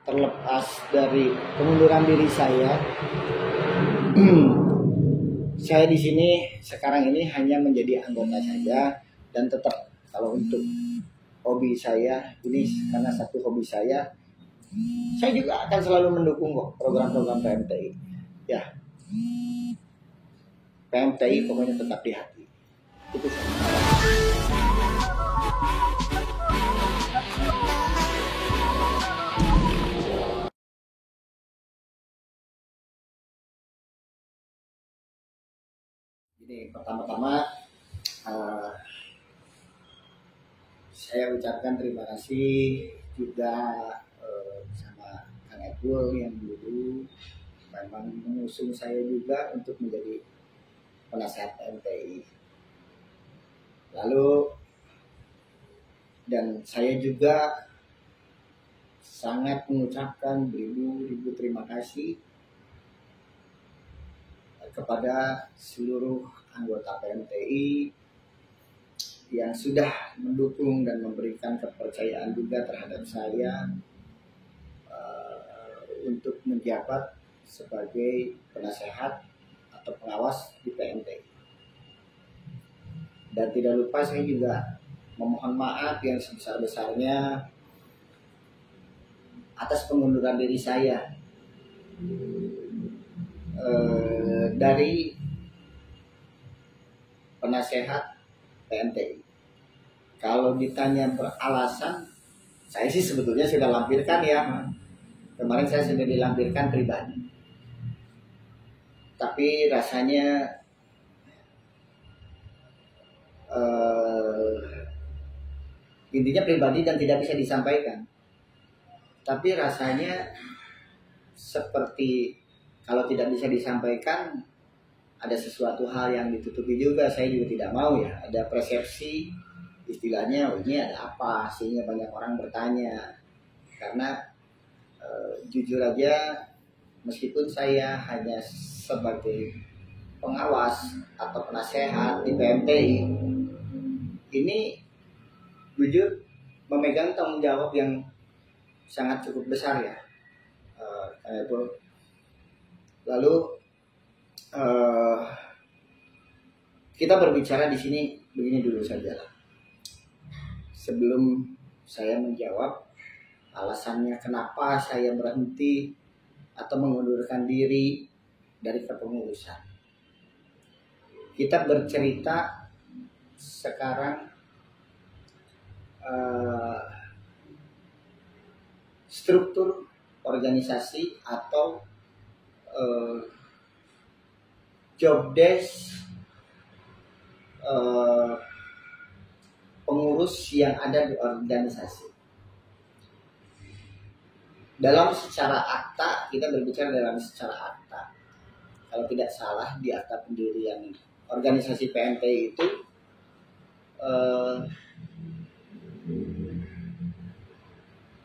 terlepas dari pengunduran diri saya, saya di sini sekarang ini hanya menjadi anggota saja, dan tetap kalau untuk hobi saya ini, karena satu hobi saya juga akan selalu mendukung kok program-program PMTI. Ya, PMTI pokoknya tetap di hati. Itu saja. Jadi pertama-tama saya ucapkan terima kasih juga sama Kang Edul yang dulu memang mengusung saya juga untuk menjadi penasehat PMTI. Lalu dan saya juga sangat mengucapkan beribu-ribu terima kasih kepada seluruh anggota PMTI yang sudah mendukung dan memberikan kepercayaan juga terhadap saya untuk menjabat sebagai penasehat atau pengawas di PMTI. Dan tidak lupa saya juga memohon maaf yang sebesar-besarnya atas pengunduran diri saya dari penasehat PMTI. Kalau ditanya beralasan, saya sih sebetulnya sudah lampirkan ya. Kemarin saya sudah dilampirkan pribadi. Tapi rasanya intinya pribadi dan tidak bisa disampaikan. Tapi rasanya seperti kalau tidak bisa disampaikan, ada sesuatu hal yang ditutupi juga. Saya juga tidak mau ya, ada persepsi istilahnya, oh ini ada apa, sehingga banyak orang bertanya. Karena jujur aja, meskipun saya hanya sebagai pengawas atau penasehat di PMTI, ini jujur memegang tanggung jawab yang sangat cukup besar ya. Lalu kita berbicara di sini begini dulu saja lah. Sebelum saya menjawab alasannya kenapa saya berhenti atau mengundurkan diri dari kepengurusan, kita bercerita sekarang struktur organisasi atau job desk pengurus yang ada di organisasi. Dalam secara akta, kita berbicara dalam secara akta. Kalau tidak salah, di akta pendirian organisasi PMTI itu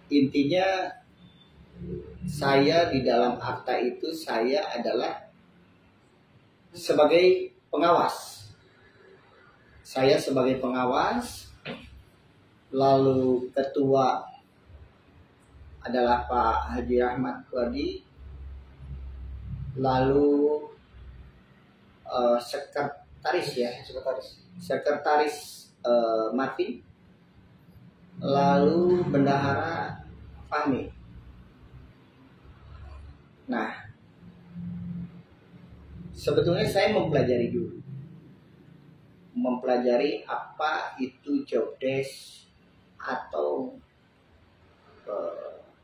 intinya saya di dalam akta itu saya adalah sebagai pengawas. Saya sebagai pengawas, lalu ketua adalah Pak Haji Rahmat Kuadi, lalu sekretaris Martin, lalu bendahara Fahmi. Nah, sebetulnya saya mempelajari apa itu job desk atau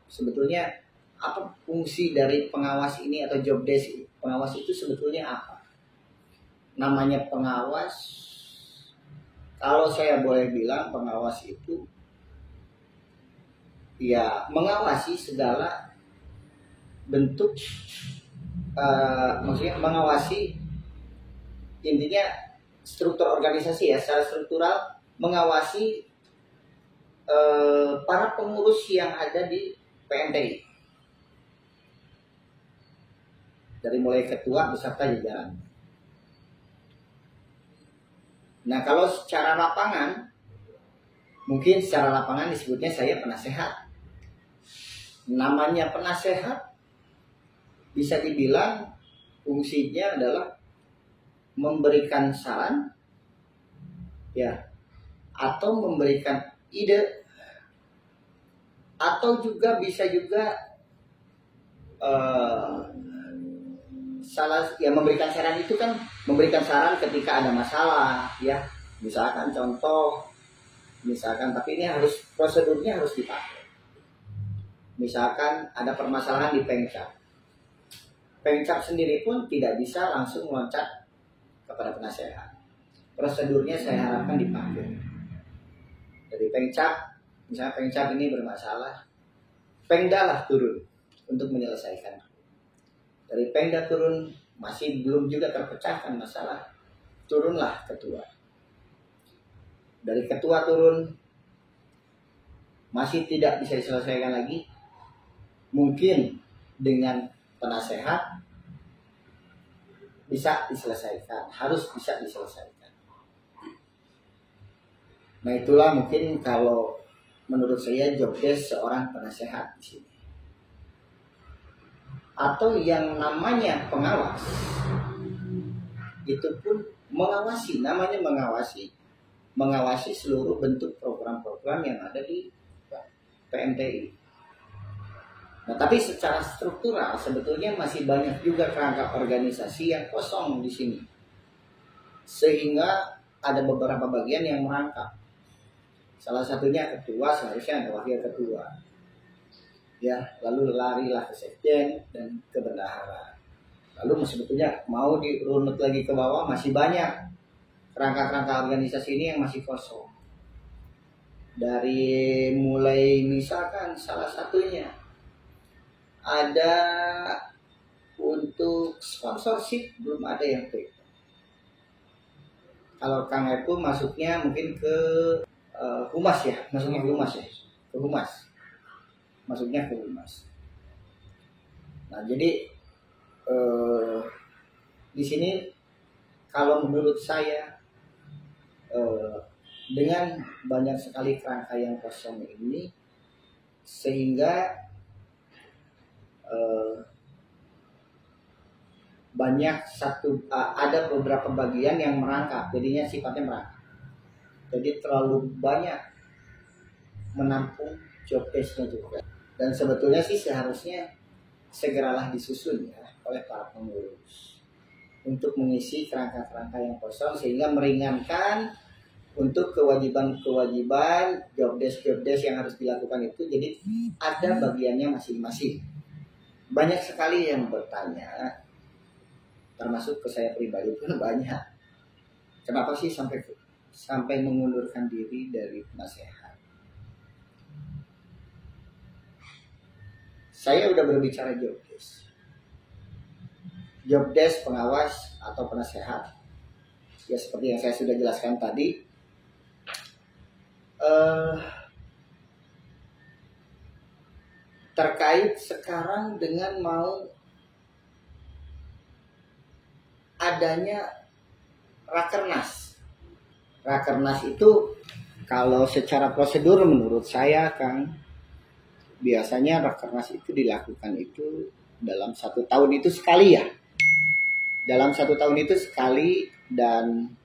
sebetulnya apa fungsi dari pengawas ini atau job desk. Pengawas itu sebetulnya apa? Namanya pengawas, kalau saya boleh bilang, pengawas itu ya mengawasi segala bentuk, maksudnya mengawasi intinya struktur organisasi ya, secara struktural mengawasi para pengurus yang ada di PMTI dari mulai ketua beserta jajaran. Nah, kalau secara lapangan, mungkin secara lapangan disebutnya saya penasehat. Namanya penasehat bisa dibilang fungsinya adalah memberikan saran ya, atau memberikan ide, atau juga bisa juga salah ya, memberikan saran itu kan memberikan saran ketika ada masalah ya, misalkan contoh, misalkan, tapi ini harus prosedurnya harus dipakai. Misalkan ada permasalahan di Pengcap sendiri pun tidak bisa langsung loncat kepada penasehat. Prosedurnya saya harapkan dipakai. Dari Pengcap, misalnya Pengcap ini bermasalah, Pengda lah turun untuk menyelesaikan. Dari Pengda turun masih belum juga terpecahkan masalah, turunlah ketua. Dari ketua turun masih tidak bisa diselesaikan lagi, mungkin dengan penasehat bisa diselesaikan, harus bisa diselesaikan. Nah itulah mungkin kalau menurut saya job desk seorang penasehat di sini. Atau yang namanya pengawas, itu pun mengawasi, namanya mengawasi seluruh bentuk program-program yang ada di PMTI. Nah, tapi secara struktural sebetulnya masih banyak juga kerangka organisasi yang kosong di sini, sehingga ada beberapa bagian yang merangkap. Salah satunya ketua, seharusnya ada wakil ketua. Ya, lalu larilah ke sekjen dan ke bendahara. Lalu sebetulnya mau dirunut lagi ke bawah, masih banyak kerangka-kerangka organisasi ini yang masih kosong. Dari mulai misalkan salah satunya ada untuk sponsorship belum ada yang klik. Kalau Kang Epu masuknya mungkin ke humas ya, masuknya ke humas ya, ke humas. Masuknya ke humas. Nah jadi di sini kalau menurut saya dengan banyak sekali kerangka yang kosong ini, sehingga banyak ada beberapa bagian yang merangkap, jadinya sifatnya merangkap. Jadi terlalu banyak menampung job desk-nya juga. Dan sebetulnya sih seharusnya segeralah disusun ya oleh para pengurus untuk mengisi kerangka-kerangka yang kosong, sehingga meringankan untuk kewajiban-kewajiban job desk yang harus dilakukan itu. Jadi ada bagiannya masing-masing. Banyak sekali yang bertanya, termasuk ke saya pribadi pun banyak, kenapa sih sampai mengundurkan diri dari penasehat? Saya udah berbicara job desk pengawas atau penasehat ya, seperti yang saya sudah jelaskan tadi. Terkait sekarang dengan mau adanya Rakernas. Rakernas itu kalau secara prosedur menurut saya Kang, biasanya Rakernas itu dilakukan itu dalam 1 tahun itu sekali ya. Dalam 1 tahun itu sekali, dan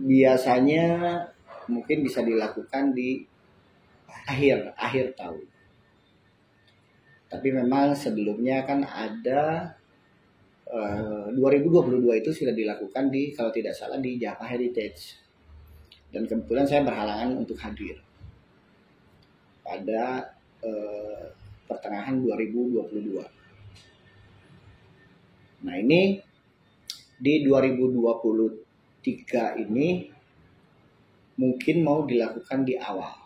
biasanya mungkin bisa dilakukan di akhir tahun. Tapi memang sebelumnya kan ada 2022 itu sudah dilakukan di, kalau tidak salah, di Java Heritage. Dan kebetulan saya berhalangan untuk hadir pada pertengahan 2022. Nah ini di 2023 ini mungkin mau dilakukan di awal.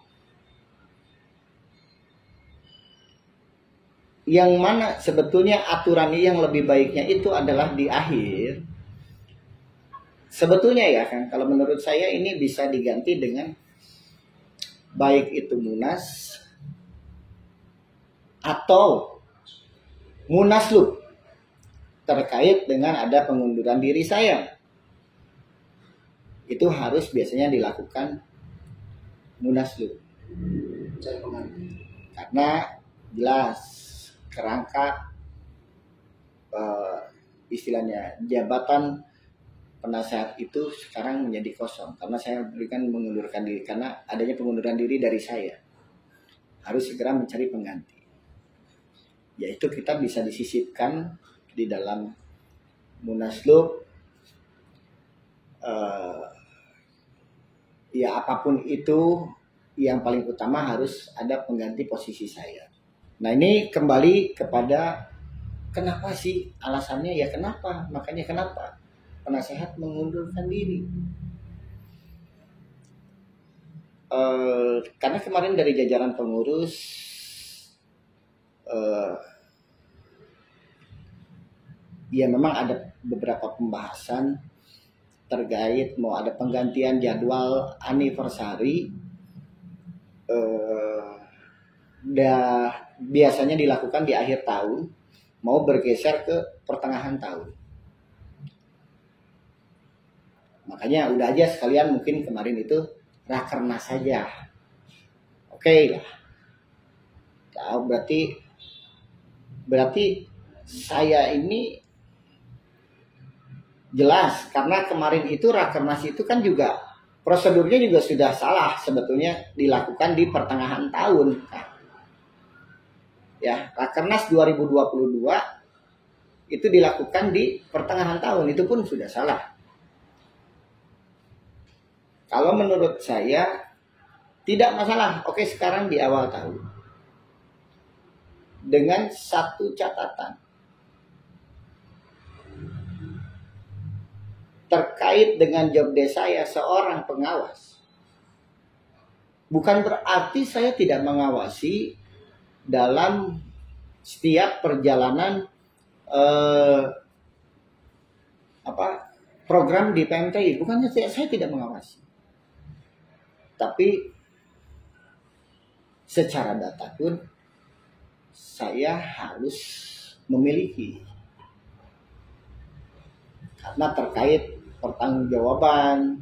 Yang mana sebetulnya aturan yang lebih baiknya itu adalah di akhir. Sebetulnya ya kan, kalau menurut saya ini bisa diganti dengan baik itu Munas atau Munaslup terkait dengan ada pengunduran diri saya. Itu harus biasanya dilakukan Munaslup. mencari pengganti. Karena jelas kerangka istilahnya jabatan penasehat itu sekarang menjadi kosong karena saya berikan mengundurkan diri, karena adanya pengunduran diri dari saya. Harus segera mencari pengganti. Yaitu kita bisa disisipkan di dalam Munaslup, ya apapun itu, yang paling utama harus ada pengganti posisi saya. Nah ini kembali kepada kenapa sih alasannya, ya kenapa, makanya kenapa penasehat mengundurkan diri. Karena kemarin dari jajaran pengurus ya memang ada beberapa pembahasan terkait mau ada penggantian jadwal anniversary. Biasanya dilakukan di akhir tahun, mau bergeser ke pertengahan tahun. Makanya udah aja sekalian mungkin kemarin itu rakernas saja. Oke lah. Tahu berarti saya ini jelas, karena kemarin itu rakernas itu kan juga prosedurnya juga sudah salah sebetulnya dilakukan di pertengahan tahun kan. Ya, rakernas 2022 itu dilakukan di pertengahan tahun, itu pun sudah salah. Kalau menurut saya tidak masalah. Oke, sekarang di awal tahun. Dengan satu catatan. Terkait dengan job desk saya seorang pengawas. Bukan berarti saya tidak mengawasi dalam setiap perjalanan program di PMTI. Bukannya saya tidak mengawasi. Tapi secara data pun saya harus memiliki. Karena terkait pertanggungjawaban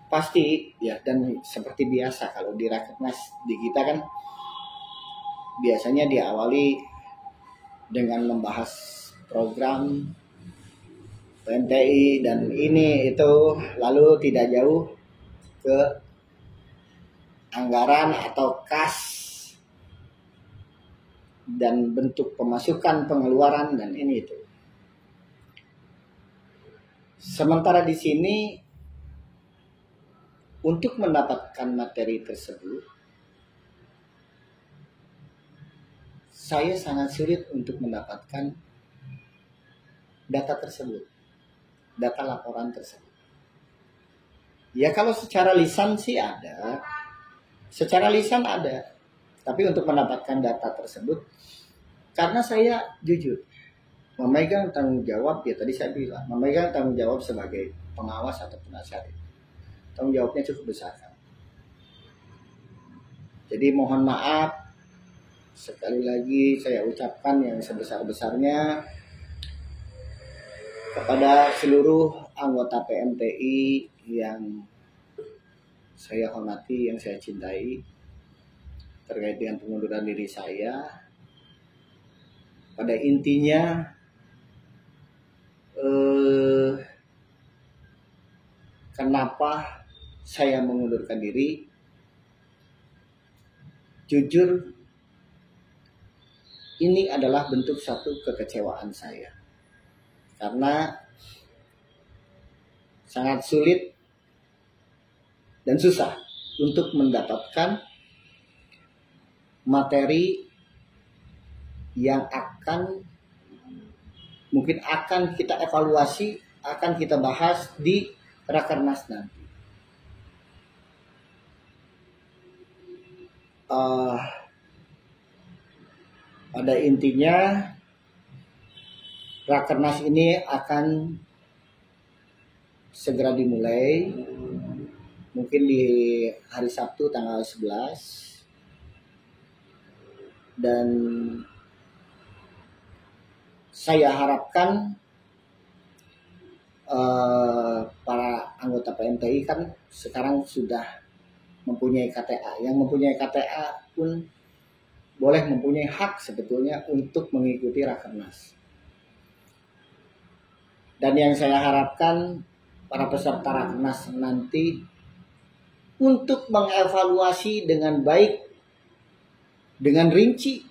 pasti ya, dan seperti biasa kalau di Rakernas di kita kan biasanya diawali dengan membahas program PMTI dan ini itu, lalu tidak jauh ke anggaran atau kas dan bentuk pemasukan pengeluaran dan ini itu. Sementara di sini untuk mendapatkan materi tersebut saya sangat sulit untuk mendapatkan data tersebut, data laporan tersebut. Ya kalau secara lisan sih ada, secara lisan ada, tapi untuk mendapatkan data tersebut, karena saya jujur memegang tanggung jawab, ya tadi saya bilang, memegang tanggung jawab sebagai pengawas atau penasehat, tanggung jawabnya cukup besar kan? Jadi mohon maaf, sekali lagi saya ucapkan yang sebesar-besarnya kepada seluruh anggota PMTI yang saya hormati, yang saya cintai, terkait dengan pengunduran diri saya. Pada intinya kenapa saya mengundurkan diri, jujur ini adalah bentuk satu kekecewaan saya, karena sangat sulit dan susah untuk mendapatkan materi yang mungkin akan kita evaluasi, akan kita bahas di Rakernas nanti. Pada intinya Rakernas ini akan segera dimulai, mungkin di hari Sabtu tanggal 11, dan saya harapkan para anggota PMTI kan sekarang sudah mempunyai KTA. Yang mempunyai KTA pun boleh mempunyai hak sebetulnya untuk mengikuti Rakernas. Dan yang saya harapkan para peserta Rakernas nanti untuk mengevaluasi dengan baik, dengan rinci,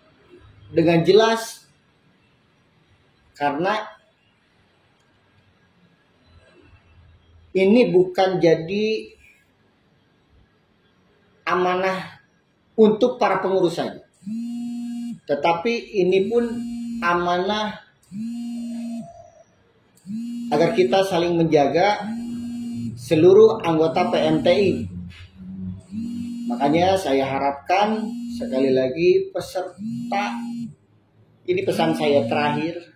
dengan jelas, karena ini bukan jadi amanah untuk para pengurus saja, tetapi ini pun amanah agar kita saling menjaga seluruh anggota PMTI. Makanya saya harapkan sekali lagi peserta, ini pesan saya terakhir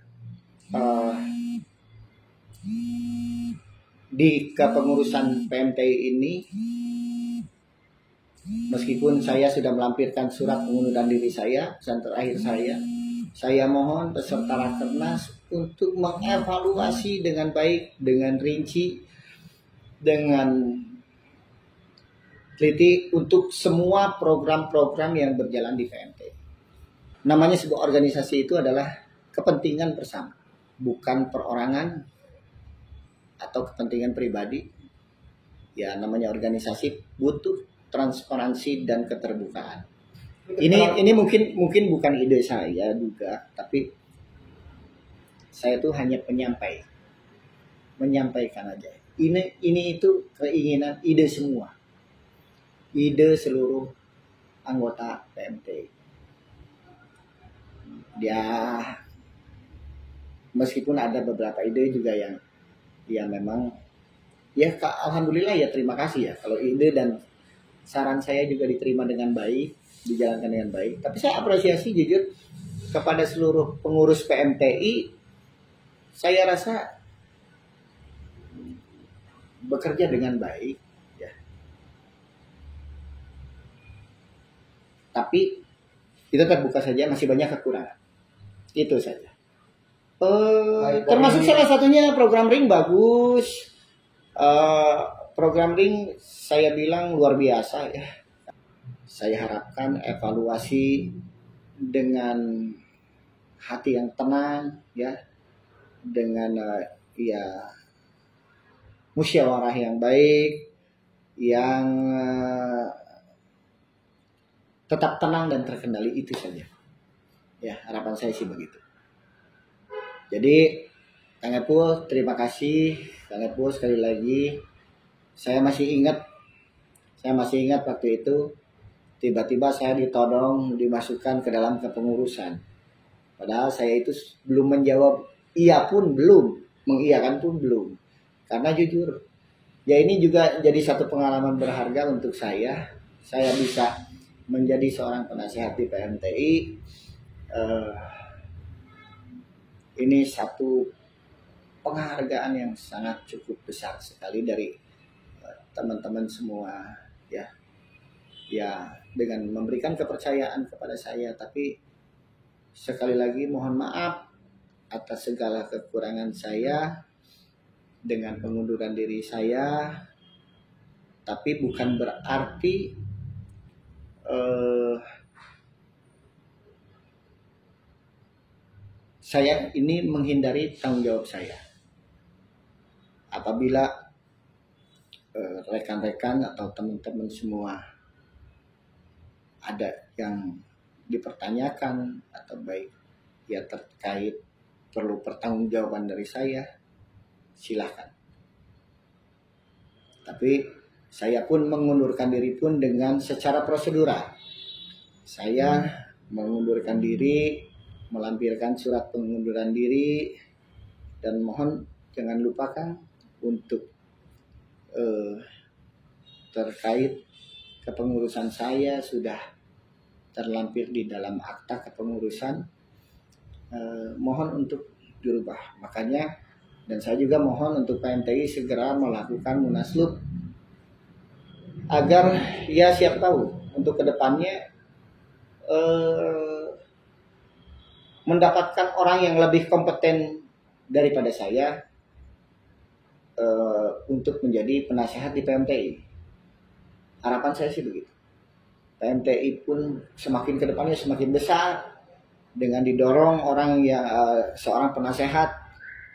di kepengurusan PMTI ini, meskipun saya sudah melampirkan surat pengunduran diri saya, pesan terakhir saya mohon peserta Rakernas untuk mengevaluasi dengan baik, dengan rinci, dengan teliti untuk semua program-program yang berjalan di PMTI. Namanya sebuah organisasi itu adalah kepentingan bersama, bukan perorangan atau kepentingan pribadi. Ya, namanya organisasi butuh transparansi dan keterbukaan. Ini mungkin bukan ide saya juga, tapi saya tuh hanya penyampai, menyampaikan aja. Ini itu keinginan, ide semua, ide seluruh anggota PMTI. Ya, meskipun ada beberapa ide juga yang memang ya alhamdulillah ya, terima kasih ya kalau ide dan saran saya juga diterima dengan baik, dijalankan dengan baik. Tapi saya apresiasi jujur kepada seluruh pengurus PMTI. Saya rasa bekerja dengan baik ya. Tapi kita terbuka saja, masih banyak kekurangan. Itu saja. Termasuk salah satunya program ring bagus. Program ring saya bilang luar biasa ya. Saya harapkan evaluasi dengan hati yang tenang ya, dengan ya musyawarah yang baik, yang tetap tenang dan terkendali, itu saja. Ya, harapan saya sih begitu. Jadi Kang Epul, terima kasih Kang Epul sekali lagi. Saya masih ingat waktu itu tiba-tiba saya ditodong dimasukkan ke dalam kepengurusan. Padahal saya itu belum menjawab iya pun belum, mengiyakan pun belum. Karena jujur, ya ini juga jadi satu pengalaman berharga untuk saya. Saya bisa menjadi seorang penasehat di PMTI. Ini satu penghargaan yang sangat cukup besar sekali dari teman-teman semua ya. Ya, dengan memberikan kepercayaan kepada saya. Tapi sekali lagi mohon maaf atas segala kekurangan saya dengan pengunduran diri saya. Tapi bukan berarti saya ini menghindari tanggung jawab saya. Apabila rekan-rekan atau teman-teman semua ada yang dipertanyakan atau baik ya terkait perlu pertanggungjawaban dari saya, silahkan. Tapi saya pun mengundurkan diri pun dengan secara prosedural. Saya mengundurkan diri, melampirkan surat pengunduran diri, dan mohon jangan lupakan untuk terkait kepengurusan saya sudah terlampir di dalam akta kepengurusan, mohon untuk dirubah. Makanya, dan saya juga mohon untuk PMTI segera melakukan munaslup agar ya siap tahu untuk kedepannya mendapatkan orang yang lebih kompeten daripada saya untuk menjadi penasehat di PMTI. Harapan saya sih begitu. PMTI pun semakin ke depannya semakin besar dengan didorong orang yang seorang penasehat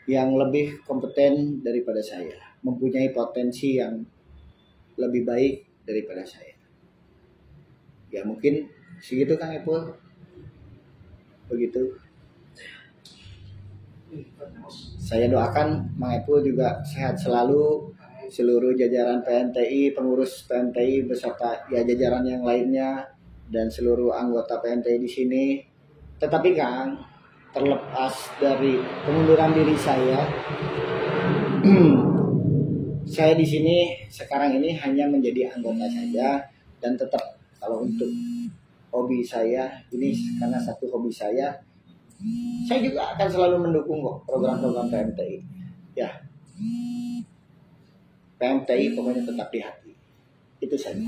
yang lebih kompeten daripada saya, mempunyai potensi yang lebih baik daripada saya. Ya mungkin segitu Kang Epul. Begitu. Saya doakan Mang Epul juga sehat selalu, seluruh jajaran PMTI, pengurus PMTI beserta ya jajaran yang lainnya dan seluruh anggota PMTI di sini. Tetapi Kang, terlepas dari pengunduran diri saya, saya di sini sekarang ini hanya menjadi anggota saja dan tetap kalau untuk hobi saya ini karena satu hobi saya juga akan selalu mendukung kok program-program PMTI. Ya, PMTI pokoknya tetap di hati. Itu saja.